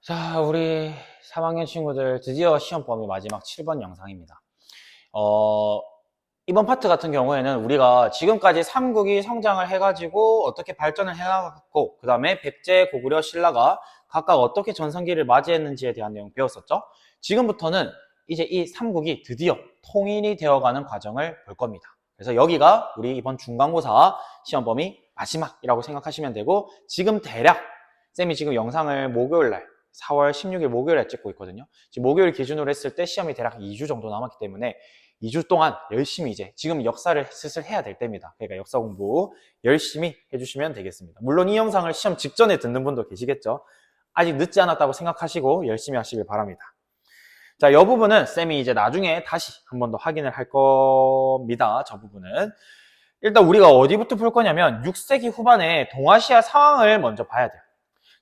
자, 우리 3학년 친구들 드디어 시험 범위 마지막 7번 영상입니다. 이번 파트 같은 경우에는 우리가 지금까지 삼국이 성장을 해가지고 어떻게 발전을 해나갔고, 그 다음에 백제, 고구려, 신라가 각각 어떻게 전성기를 맞이했는지에 대한 내용 배웠었죠. 지금부터는 이제 이 삼국이 드디어 통일이 되어가는 과정을 볼 겁니다. 그래서 여기가 우리 이번 중간고사 시험 범위 마지막이라고 생각하시면 되고, 지금 대략 쌤이 지금 영상을 목요일날 4월 16일 목요일에 찍고 있거든요. 지금 목요일 기준으로 했을 때 시험이 대략 2주 정도 남았기 때문에 2주 동안 열심히 이제 지금 역사를 슬슬 해야 될 때입니다. 그러니까 역사 공부 열심히 해주시면 되겠습니다. 물론 이 영상을 시험 직전에 듣는 분도 계시겠죠. 아직 늦지 않았다고 생각하시고 열심히 하시길 바랍니다. 자, 이 부분은 쌤이 이제 나중에 다시 한 번 더 확인을 할 겁니다. 저 부분은. 일단 우리가 어디부터 볼 거냐면 6세기 후반에 동아시아 상황을 먼저 봐야 돼요.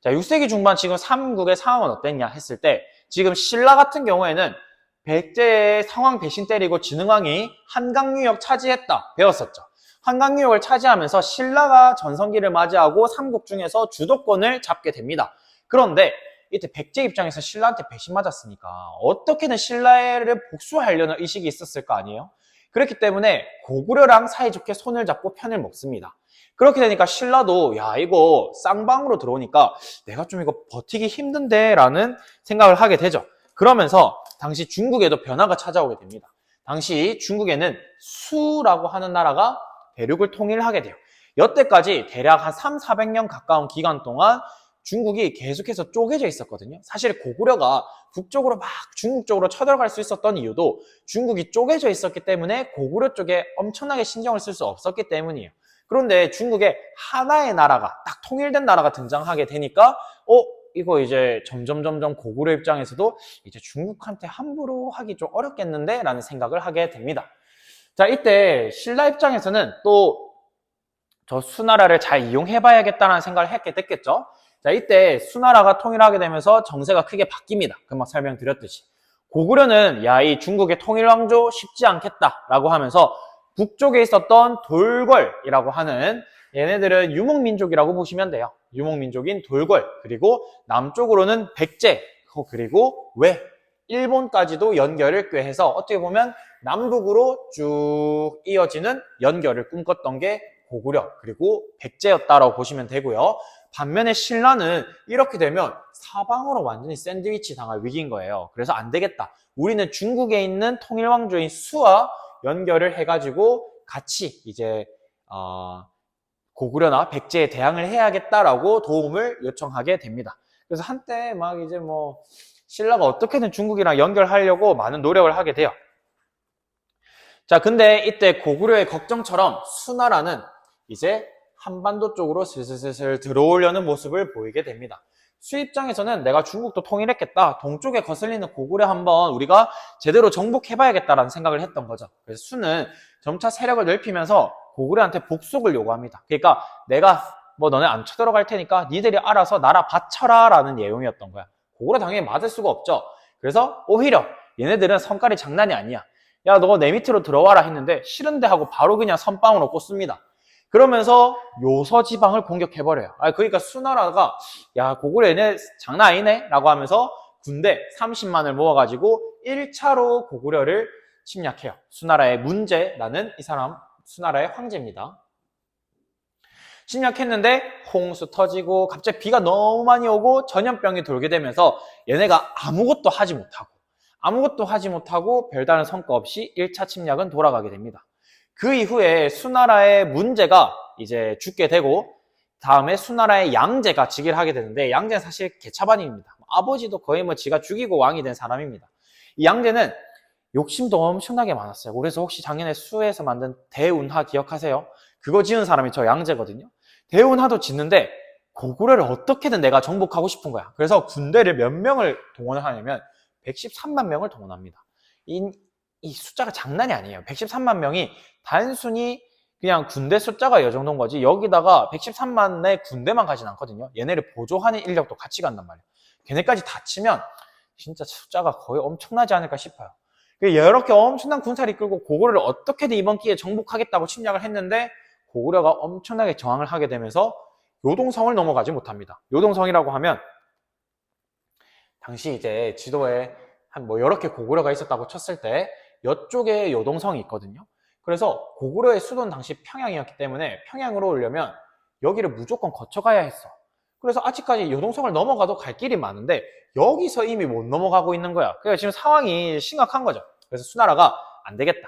자, 6세기 중반 지금 삼국의 상황은 어땠냐 했을 때 지금 신라 같은 경우에는 백제의 상황 대신 때리고 진흥왕이 한강유역 차지했다 배웠었죠. 한강유역을 차지하면서 신라가 전성기를 맞이하고 삼국 중에서 주도권을 잡게 됩니다. 그런데 이때 백제 입장에서 신라한테 배신 맞았으니까 어떻게든 신라를 복수하려는 의식이 있었을 거 아니에요? 그렇기 때문에 고구려랑 사이좋게 손을 잡고 편을 먹습니다. 그렇게 되니까 신라도 야 이거 쌍방으로 들어오니까 내가 좀 이거 버티기 힘든데 라는 생각을 하게 되죠. 그러면서 당시 중국에도 변화가 찾아오게 됩니다. 당시 중국에는 수라고 하는 나라가 대륙을 통일하게 돼요. 여태까지 대략 한 3, 400년 가까운 기간 동안 중국이 계속해서 쪼개져 있었거든요. 사실 고구려가 북쪽으로 막 중국 쪽으로 쳐들어갈 수 있었던 이유도 중국이 쪼개져 있었기 때문에 고구려 쪽에 엄청나게 신경을 쓸 수 없었기 때문이에요. 그런데 중국에 하나의 나라가 딱 통일된 나라가 등장하게 되니까 이거 이제 점점 고구려 입장에서도 이제 중국한테 함부로 하기 좀 어렵겠는데 라는 생각을 하게 됩니다. 자, 이때 신라 입장에서는 또 저 수나라를 잘 이용해 봐야겠다는 생각을 했게 됐겠죠. 자, 이때 수나라가 통일하게 되면서 정세가 크게 바뀝니다. 금방 설명드렸듯이. 고구려는 야, 이 중국의 통일왕조 쉽지 않겠다라고 하면서 북쪽에 있었던 돌궐이라고 하는 얘네들은 유목민족이라고 보시면 돼요. 유목민족인 돌궐, 그리고 남쪽으로는 백제, 그리고 외, 일본까지도 연결을 꾀해서 어떻게 보면 남북으로 쭉 이어지는 연결을 꿈꿨던 게 고구려, 그리고 백제였다라고 보시면 되고요. 반면에 신라는 이렇게 되면 사방으로 완전히 샌드위치 당할 위기인 거예요. 그래서 안 되겠다. 우리는 중국에 있는 통일왕조인 수와 연결을 해가지고 같이 이제 고구려나 백제에 대항을 해야겠다라고 도움을 요청하게 됩니다. 그래서 한때 막 이제 뭐 신라가 어떻게든 중국이랑 연결하려고 많은 노력을 하게 돼요. 자, 근데 이때 고구려의 걱정처럼 수나라는 이제 한반도 쪽으로 슬슬 들어오려는 모습을 보이게 됩니다. 수 입장에서는 내가 중국도 통일했겠다. 동쪽에 거슬리는 고구려 한번 우리가 제대로 정복해봐야겠다라는 생각을 했던 거죠. 그래서 수는 점차 세력을 넓히면서 고구려한테 복속을 요구합니다. 그러니까 내가 뭐 너네 안 쳐들어갈 테니까 니들이 알아서 나라 바쳐라 라는 내용이었던 거야. 고구려 당연히 맞을 수가 없죠. 그래서 오히려 얘네들은 성깔이 장난이 아니야. 야, 너 내 밑으로 들어와라 했는데 싫은데 하고 바로 그냥 선빵으로 꽂습니다. 그러면서 요서 지방을 공격해버려요. 그러니까 수나라가 야, 고구려 얘네 장난 아니네 라고 하면서 군대 30만을 모아가지고 1차로 고구려를 침략해요. 수나라의 문제라는 이 사람 수나라의 황제입니다. 침략했는데 홍수 터지고 갑자기 비가 너무 많이 오고 전염병이 돌게 되면서 얘네가 아무것도 하지 못하고 별다른 성과 없이 1차 침략은 돌아가게 됩니다. 그 이후에 수나라의 문제가 이제 죽게 되고 다음에 수나라의 양제가 즉위를 하게 되는데 양제는 사실 개차반입니다. 아버지도 거의 뭐 지가 죽이고 왕이 된 사람입니다. 이 양제는 욕심도 엄청나게 많았어요. 그래서 혹시 작년에 수에서 만든 대운하 기억하세요? 그거 지은 사람이 저 양제거든요. 대운하도 짓는데 고구려를 어떻게든 내가 정복하고 싶은 거야. 그래서 군대를 몇 명을 동원을 하냐면 113만 명을 동원합니다. 이 숫자가 장난이 아니에요. 113만 명이 단순히 그냥 군대 숫자가 이 정도인 거지 여기다가 113만의 군대만 가진 않거든요. 얘네를 보조하는 인력도 같이 간단 말이에요. 걔네까지 다 치면 진짜 숫자가 거의 엄청나지 않을까 싶어요. 이렇게 엄청난 군사를 이끌고 고구려를 어떻게든 이번 기회에 정복하겠다고 침략을 했는데 고구려가 엄청나게 저항을 하게 되면서 요동성을 넘어가지 못합니다. 요동성이라고 하면 당시 이제 지도에 한 뭐 여러 개 고구려가 있었다고 쳤을 때 이쪽에 요동성이 있거든요. 그래서 고구려의 수도는 당시 평양이었기 때문에 평양으로 오려면 여기를 무조건 거쳐가야 했어. 그래서 아직까지 요동성을 넘어가도 갈 길이 많은데 여기서 이미 못 넘어가고 있는 거야. 그러니까 지금 상황이 심각한 거죠. 그래서 수나라가 안 되겠다.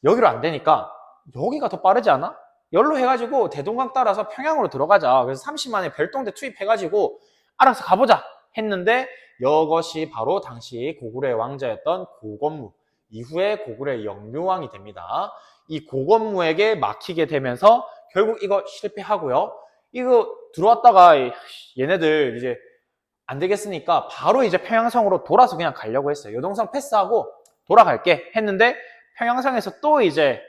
여기로 안 되니까 여기가 더 빠르지 않아? 열로 해가지고 대동강 따라서 평양으로 들어가자. 그래서 30만에 별동대 투입해가지고 알아서 가보자 했는데 이것이 바로 당시 고구려의 왕자였던 고건무, 이후에 고구려의 영유왕이 됩니다. 이 고건무에게 막히게 되면서 결국 이거 실패하고요. 이거 들어왔다가 얘네들 이제 안 되겠으니까 바로 이제 평양성으로 돌아서 그냥 가려고 했어요. 요동성 패스하고 돌아갈게 했는데 평양성에서 또 이제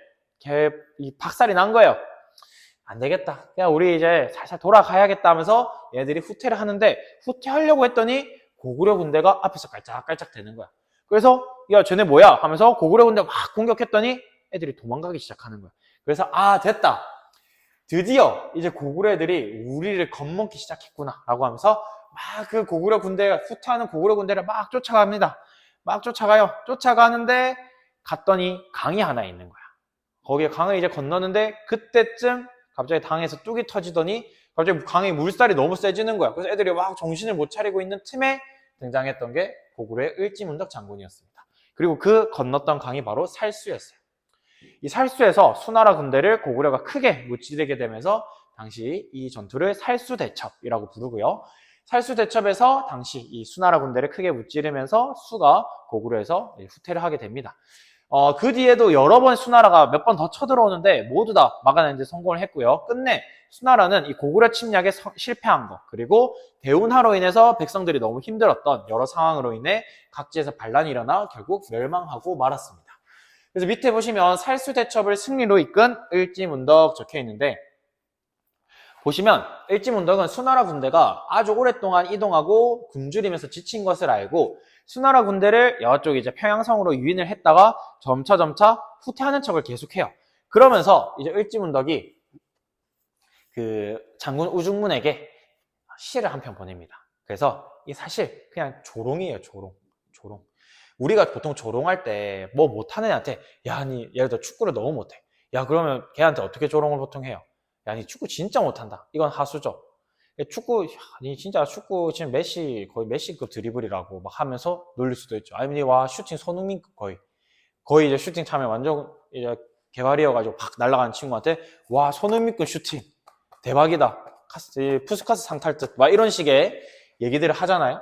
박살이 난 거예요. 안 되겠다. 그냥 우리 이제 살살 돌아가야겠다 하면서 얘네들이 후퇴를 하는데 후퇴하려고 했더니 고구려 군대가 앞에서 깔짝깔짝 되는 거야. 그래서 야 쟤네 뭐야 하면서 고구려 군대 막 공격했더니 애들이 도망가기 시작하는 거야. 그래서 아 됐다. 드디어 이제 고구려 애들이 우리를 겁먹기 시작했구나 라고 하면서 막 그 고구려 군대가 후퇴하는 고구려 군대를 막 쫓아갑니다. 막 쫓아가요. 쫓아가는데 갔더니 강이 하나 있는 거야. 거기에 강을 이제 건너는데 그때쯤 갑자기 당에서 뚝이 터지더니 갑자기 강의 물살이 너무 세지는 거야. 그래서 애들이 막 정신을 못 차리고 있는 틈에 등장했던 게 고구려의 을지문덕 장군이었습니다. 그리고 그 건넜던 강이 바로 살수였어요. 이 살수에서 수나라 군대를 고구려가 크게 무찌르게 되면서 당시 이 전투를 살수대첩이라고 부르고요. 살수대첩에서 당시 이 수나라 군대를 크게 무찌르면서 수가 고구려에서 후퇴를 하게 됩니다. 그 뒤에도 여러 번 수나라가 몇 번 더 쳐들어오는데 모두 다 막아내는 데 성공을 했고요. 끝내 수나라는 이 고구려 침략에 실패한 거, 그리고 대운하로 인해서 백성들이 너무 힘들었던 여러 상황으로 인해 각지에서 반란이 일어나 결국 멸망하고 말았습니다. 그래서 밑에 보시면 살수대첩을 승리로 이끈 을지문덕 적혀 있는데, 보시면 을지문덕은 수나라 군대가 아주 오랫동안 이동하고 굶주리면서 지친 것을 알고 수나라 군대를 이쪽 이제 평양성으로 유인을 했다가 점차 후퇴하는 척을 계속해요. 그러면서 이제 을지문덕이 그 장군 우중문에게 시를 한 편 보냅니다. 그래서 이 사실 그냥 조롱이에요. 조롱. 우리가 보통 조롱할 때 뭐 못하는 애한테 야, 니 예를 들어 축구를 너무 못해. 야, 그러면 걔한테 어떻게 조롱을 보통 해요? 야, 니 축구 진짜 못한다. 이건 하수죠. 축구, 니 진짜 축구 지금 거의 메시급 드리블이라고 막 하면서 놀릴 수도 있죠. 아니면 와, 슈팅 손흥민급 거의 이제 슈팅 차면 완전 이제 개발이어가지고 팍 날아가는 친구한테 와, 손흥민급 슈팅 대박이다. 푸스카스 상 탈 듯. 막 이런 식의 얘기들을 하잖아요.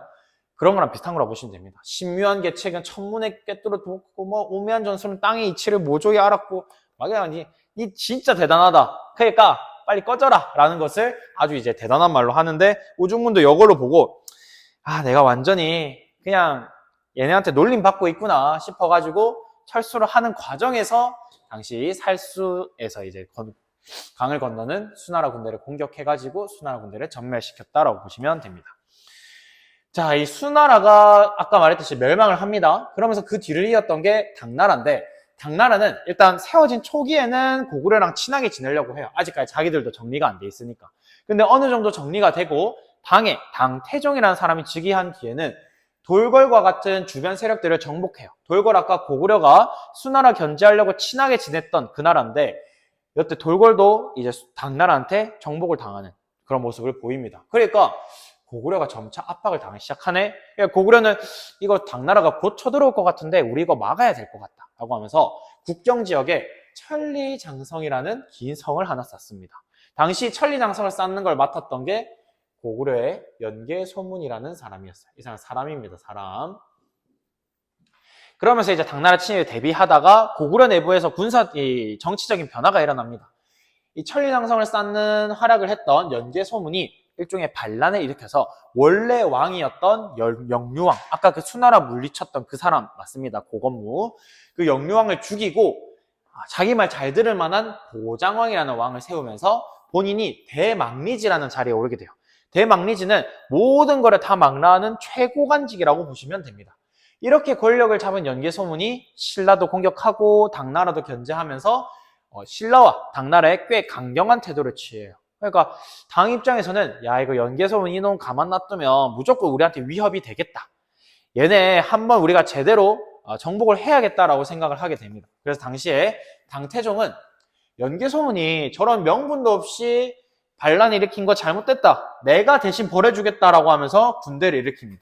그런 거랑 비슷한 거라고 보시면 됩니다. 신묘한 계책은 천문에 꿰뚫어 두었고 뭐 오묘한 전술은 땅의 이치를 모조히 알았고 막 니 진짜 대단하다. 그러니까 빨리 꺼져라 라는 것을 아주 이제 대단한 말로 하는데, 우중문도 이걸로 보고 아, 내가 완전히 그냥 얘네한테 놀림 받고 있구나 싶어가지고 철수를 하는 과정에서 당시 살수에서 이제 강을 건너는 수나라 군대를 공격해가지고 수나라 군대를 전멸시켰다라고 보시면 됩니다. 자, 이 수나라가 아까 말했듯이 멸망을 합니다. 그러면서 그 뒤를 이었던 게 당나라인데, 당나라는 일단 세워진 초기에는 고구려랑 친하게 지내려고 해요. 아직까지 자기들도 정리가 안 돼 있으니까. 근데 어느 정도 정리가 되고 당태종이라는 사람이 즉위한 뒤에는 돌궐과 같은 주변 세력들을 정복해요. 돌궐 아까 고구려가 수나라 견제하려고 친하게 지냈던 그 나라인데, 이때 돌궐도 이제 당나라한테 정복을 당하는 그런 모습을 보입니다. 그러니까 고구려가 점차 압박을 당하기 시작하네. 고구려는 이거 당나라가 곧 쳐들어올 것 같은데 우리 이거 막아야 될 것 같다 라고 하면서 국경지역에 천리장성이라는 긴 성을 하나 쌓습니다. 당시 천리장성을 쌓는 걸 맡았던 게 고구려의 연개소문이라는 사람이었어요. 이 사람입니다. 사람. 그러면서 이제 당나라 침입에 대비하다가 고구려 내부에서 정치적인 변화가 일어납니다. 이 천리장성을 쌓는 활약을 했던 연개소문이 일종의 반란을 일으켜서 원래 왕이었던 영유왕, 아까 그 수나라 물리쳤던 그 사람 맞습니다. 고건무. 그 영유왕을 죽이고 자기 말 잘 들을 만한 보장왕이라는 왕을 세우면서 본인이 대망리지라는 자리에 오르게 돼요. 대망리지는 모든 거를 다 망라하는 최고관직이라고 보시면 됩니다. 이렇게 권력을 잡은 연개소문이 신라도 공격하고 당나라도 견제하면서 신라와 당나라에 꽤 강경한 태도를 취해요. 그러니까 당 입장에서는 야, 이거 연개소문 이놈 가만 놔두면 무조건 우리한테 위협이 되겠다 얘네 한번 우리가 제대로 정복을 해야겠다라고 생각을 하게 됩니다. 그래서 당시에 당태종은 연개소문이 저런 명분도 없이 반란 일으킨 거 잘못됐다. 내가 대신 벌해주겠다라고 하면서 군대를 일으킵니다.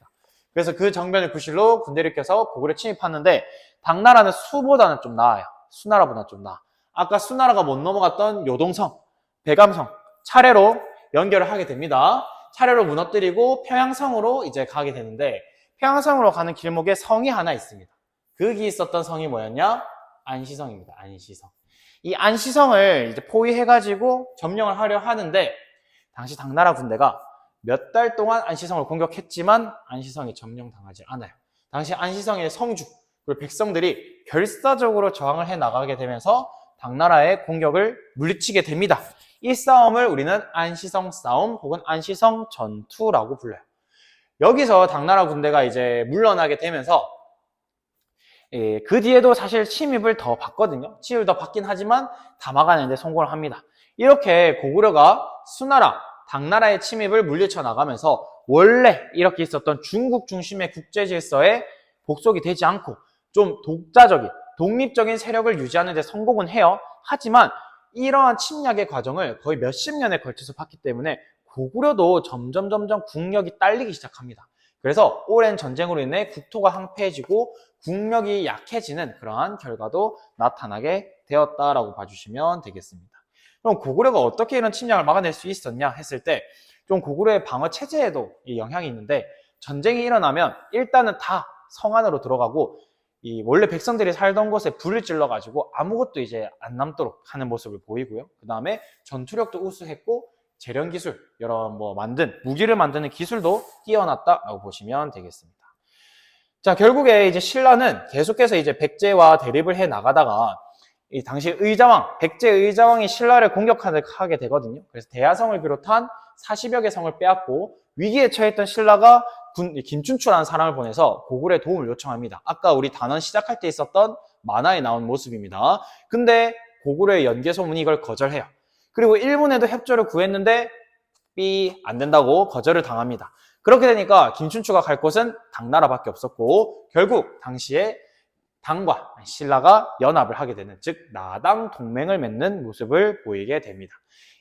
그래서 그 정변을 구실로 군대를 일으켜서 고구려에 침입하는데 당나라는 수보다는 좀 나아요. 수나라보다 좀 나아. 아까 수나라가 못 넘어갔던 요동성, 대감성 차례로 연결을 하게 됩니다. 차례로 무너뜨리고 평양성으로 이제 가게 되는데 평양성으로 가는 길목에 성이 하나 있습니다. 거기 있었던 성이 뭐였냐? 안시성입니다. 안시성. 이 안시성을 이제 포위해가지고 점령을 하려 하는데 당시 당나라 군대가 몇 달 동안 안시성을 공격했지만 안시성이 점령당하지 않아요. 당시 안시성의 성주 그리고 백성들이 결사적으로 저항을 해 나가게 되면서 당나라의 공격을 물리치게 됩니다. 이 싸움을 우리는 안시성 싸움 혹은 안시성 전투라고 불러요. 여기서 당나라 군대가 이제 물러나게 되면서 그 뒤에도 사실 침입을 더 받거든요. 침입을 더 받긴 하지만 다 막아내는데 성공을 합니다. 이렇게 고구려가 수나라, 당나라의 침입을 물리쳐 나가면서 원래 이렇게 있었던 중국 중심의 국제 질서에 복속이 되지 않고 좀 독자적인, 독립적인 세력을 유지하는 데 성공은 해요. 하지만 이러한 침략의 과정을 거의 몇십 년에 걸쳐서 봤기 때문에 고구려도 점점 국력이 딸리기 시작합니다. 그래서 오랜 전쟁으로 인해 국토가 황폐해지고 국력이 약해지는 그러한 결과도 나타나게 되었다라고 봐주시면 되겠습니다. 그럼 고구려가 어떻게 이런 침략을 막아낼 수 있었냐 했을 때 좀 고구려의 방어 체제에도 이 영향이 있는데 전쟁이 일어나면 일단은 다 성 안으로 들어가고 이 원래 백성들이 살던 곳에 불을 질러가지고 아무것도 이제 안 남도록 하는 모습을 보이고요. 그 다음에 전투력도 우수했고 재련 기술, 여러 무기를 만드는 기술도 뛰어났다라고 보시면 되겠습니다. 자, 결국에 이제 신라는 계속해서 이제 백제와 대립을 해 나가다가 이 당시 의자왕, 백제 의자왕이 신라를 공격하게 되거든요. 그래서 대야성을 비롯한 40여 개 성을 빼앗고 위기에 처했던 신라가 김춘추라는 사람을 보내서 고구려에 도움을 요청합니다. 아까 우리 단원 시작할 때 있었던 만화에 나온 모습입니다. 근데 고구려의 연개소문이 이걸 거절해요. 그리고 일본에도 협조를 구했는데 안 된다고 거절을 당합니다. 그렇게 되니까 김춘추가 갈 곳은 당나라밖에 없었고 결국 당시에 당과 신라가 연합을 하게 되는, 즉 나당 동맹을 맺는 모습을 보이게 됩니다.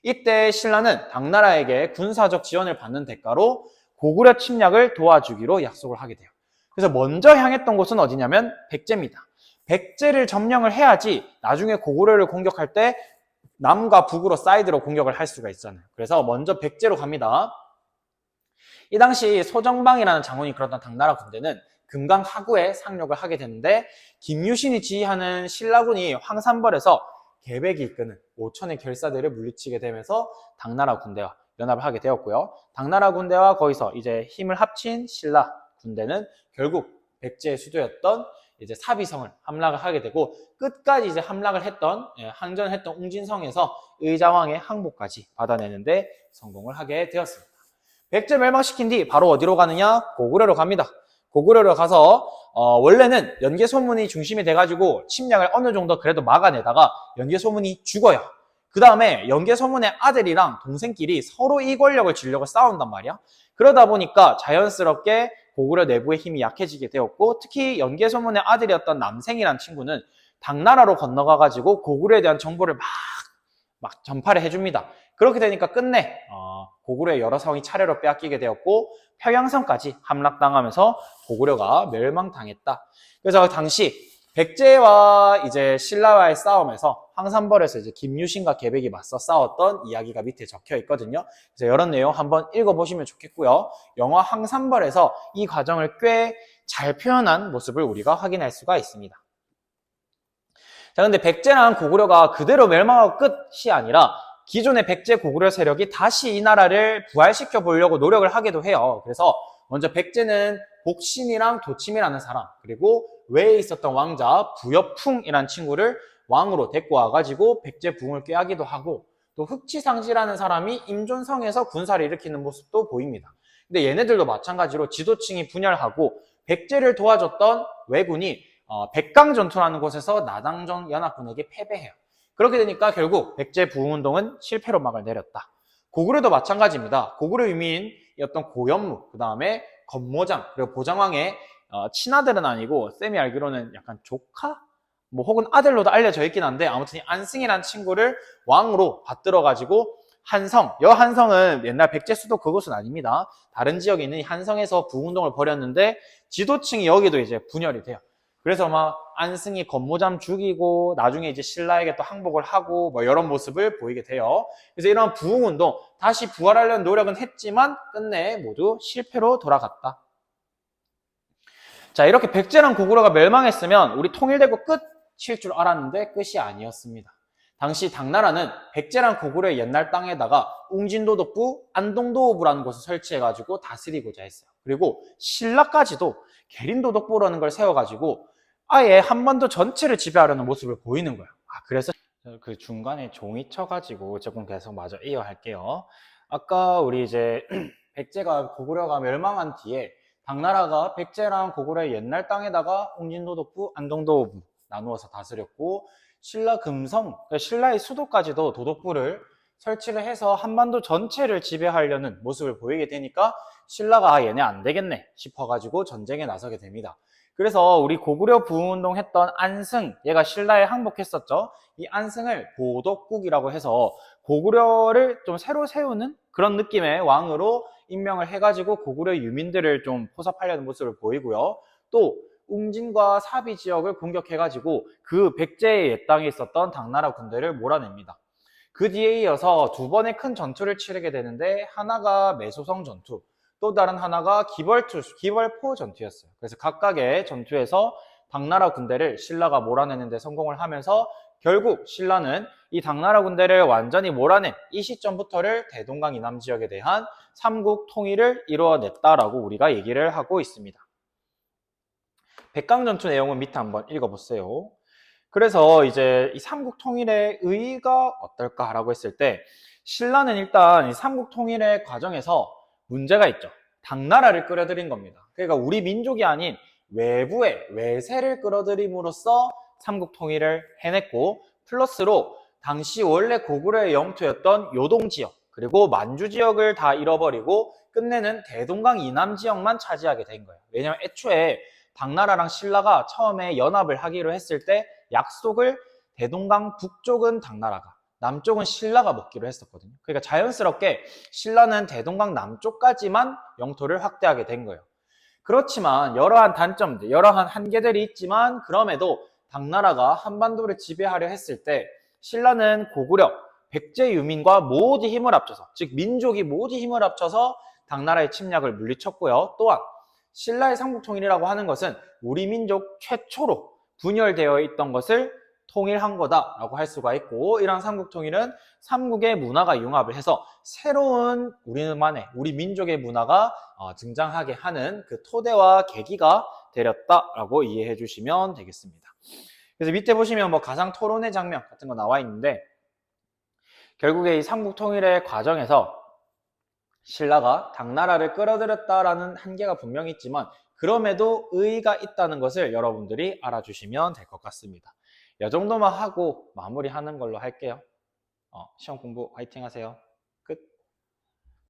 이때 신라는 당나라에게 군사적 지원을 받는 대가로 고구려 침략을 도와주기로 약속을 하게 돼요. 그래서 먼저 향했던 곳은 어디냐면 백제입니다. 백제를 점령을 해야지 나중에 고구려를 공격할 때 남과 북으로 사이드로 공격을 할 수가 있잖아요. 그래서 먼저 백제로 갑니다. 이 당시 소정방이라는 장군이 이끌었던 당나라 군대는 금강 하구에 상륙을 하게 되는데 김유신이 지휘하는 신라군이 황산벌에서 계백이 이끄는 5천의 결사들을 물리치게 되면서 당나라 군대와 연합을 하게 되었고요. 당나라 군대와 거기서 이제 힘을 합친 신라 군대는 결국 백제의 수도였던 이제 사비성을 함락을 하게 되고 끝까지 이제 함락을 했던 항전을 했던 웅진성에서 의자왕의 항복까지 받아내는데 성공을 하게 되었습니다. 백제 멸망시킨 뒤 바로 어디로 가느냐? 고구려로 갑니다. 고구려로 가서 원래는 연개소문이 중심이 돼가지고 침략을 어느 정도 그래도 막아내다가 연개소문이 죽어요. 그 다음에 연개소문의 아들이랑 동생끼리 서로 이 권력을 쥐려고 싸운단 말이야. 그러다 보니까 자연스럽게 고구려 내부의 힘이 약해지게 되었고 특히 연개소문의 아들이었던 남생이라는 친구는 당나라로 건너가가지고 고구려에 대한 정보를 막 전파를 해줍니다. 그렇게 되니까 끝내 고구려의 여러 성이 차례로 빼앗기게 되었고 평양성까지 함락당하면서 고구려가 멸망당했다. 그래서 당시 백제와 이제 신라와의 싸움에서 황산벌에서 이제 김유신과 계백이 맞서 싸웠던 이야기가 밑에 적혀 있거든요. 그래서 이런 내용 한번 읽어보시면 좋겠고요. 영화 황산벌에서 이 과정을 꽤 잘 표현한 모습을 우리가 확인할 수가 있습니다. 자, 근데 백제랑 고구려가 그대로 멸망하고 끝이 아니라 기존의 백제 고구려 세력이 다시 이 나라를 부활시켜 보려고 노력을 하기도 해요. 그래서 먼저 백제는 복신이랑 도침이라는 사람, 그리고 외에 있었던 왕자 부여풍이라는 친구를 왕으로 데리고 와가지고 백제 부흥을 꾀하기도 하고 또 흑치상지라는 사람이 임존성에서 군사를 일으키는 모습도 보입니다. 근데 얘네들도 마찬가지로 지도층이 분열하고 백제를 도와줬던 왜군이 백강전투라는 곳에서 나당정 연합군에게 패배해요. 그렇게 되니까 결국 백제 부흥운동은 실패로 막을 내렸다. 고구려도 마찬가지입니다. 고구려 유민이었던 고연무, 그 다음에 건모장, 그리고 보장왕의 친아들은 아니고 쌤이 알기로는 약간 조카? 뭐 혹은 아들로도 알려져 있긴 한데 아무튼 이 안승이라는 친구를 왕으로 받들어가지고 한성, 여한성은 옛날 백제수도 그곳은 아닙니다. 다른 지역에 있는 이 한성에서 부운동을 벌였는데 지도층이 여기도 이제 분열이 돼요. 그래서 막 안승이 건모잠 죽이고 나중에 이제 신라에게 또 항복을 하고 뭐 이런 모습을 보이게 돼요. 그래서 이런 부흥운동 다시 부활하려는 노력은 했지만 끝내 모두 실패로 돌아갔다. 자, 이렇게 백제랑 고구려가 멸망했으면 우리 통일되고 끝일 줄 알았는데 끝이 아니었습니다. 당시 당나라는 백제랑 고구려의 옛날 땅에다가 웅진도독부, 안동도호부라는 곳을 설치해가지고 다스리고자 했어요. 그리고 신라까지도 계림도독부라는 걸 세워가지고 아예 한반도 전체를 지배하려는 모습을 보이는 거예요. 그래서 그 중간에 종이 쳐가지고 조금 계속 마저 이어할게요. 아까 우리 이제 백제가 고구려가 멸망한 뒤에 당나라가 백제랑 고구려의 옛날 땅에다가 웅진도독부, 안동도호부 나누어서 다스렸고 신라 금성, 그러니까 신라의 수도까지도 도독부를 설치를 해서 한반도 전체를 지배하려는 모습을 보이게 되니까 신라가 얘네 안 되겠네 싶어가지고 전쟁에 나서게 됩니다. 그래서 우리 고구려 부흥운동 했던 안승, 얘가 신라에 항복했었죠. 이 안승을 보독국이라고 해서 고구려를 좀 새로 세우는 그런 느낌의 왕으로 임명을 해가지고 고구려 유민들을 좀 포섭하려는 모습을 보이고요. 또 웅진과 사비 지역을 공격해가지고 그 백제의 옛 땅에 있었던 당나라 군대를 몰아냅니다. 그 뒤에 이어서 두 번의 큰 전투를 치르게 되는데 하나가 매소성 전투, 또 다른 하나가 기벌포 전투였어요. 그래서 각각의 전투에서 당나라 군대를 신라가 몰아내는 데 성공을 하면서 결국 신라는 이 당나라 군대를 완전히 몰아낸 이 시점부터를 대동강 이남 지역에 대한 삼국 통일을 이루어냈다라고 우리가 얘기를 하고 있습니다. 백강전투 내용은 밑에 한번 읽어보세요. 그래서 이제 이 삼국 통일의 의의가 어떨까라고 했을 때 신라는 일단 이 삼국 통일의 과정에서 문제가 있죠. 당나라를 끌어들인 겁니다. 그러니까 우리 민족이 아닌 외부의 외세를 끌어들임으로써 삼국 통일을 해냈고 플러스로 당시 원래 고구려의 영토였던 요동 지역 그리고 만주 지역을 다 잃어버리고 끝내는 대동강 이남 지역만 차지하게 된 거예요. 왜냐하면 애초에 당나라랑 신라가 처음에 연합을 하기로 했을 때 약속을 대동강 북쪽은 당나라가 남쪽은 신라가 먹기로 했었거든요. 그러니까 자연스럽게 신라는 대동강 남쪽까지만 영토를 확대하게 된 거예요. 그렇지만 여러한 단점들, 여러한 한계들이 있지만 그럼에도 당나라가 한반도를 지배하려 했을 때 신라는 고구려, 백제 유민과 모두 힘을 합쳐서 즉 민족이 모두 힘을 합쳐서 당나라의 침략을 물리쳤고요. 또한 신라의 삼국통일이라고 하는 것은 우리 민족 최초로 분열되어 있던 것을 통일한 거다라고 할 수가 있고 이러한 삼국통일은 삼국의 문화가 융합을 해서 새로운 우리만의 우리 민족의 문화가 등장하게 하는 그 토대와 계기가 되렸다라고 이해해 주시면 되겠습니다. 그래서 밑에 보시면 뭐 가상 토론회 장면 같은 거 나와 있는데 결국에 이 삼국통일의 과정에서 신라가 당나라를 끌어들였다라는 한계가 분명히 있지만 그럼에도 의의가 있다는 것을 여러분들이 알아주시면 될 것 같습니다. 이 정도만 하고 마무리하는 걸로 할게요. 시험 공부 화이팅 하세요.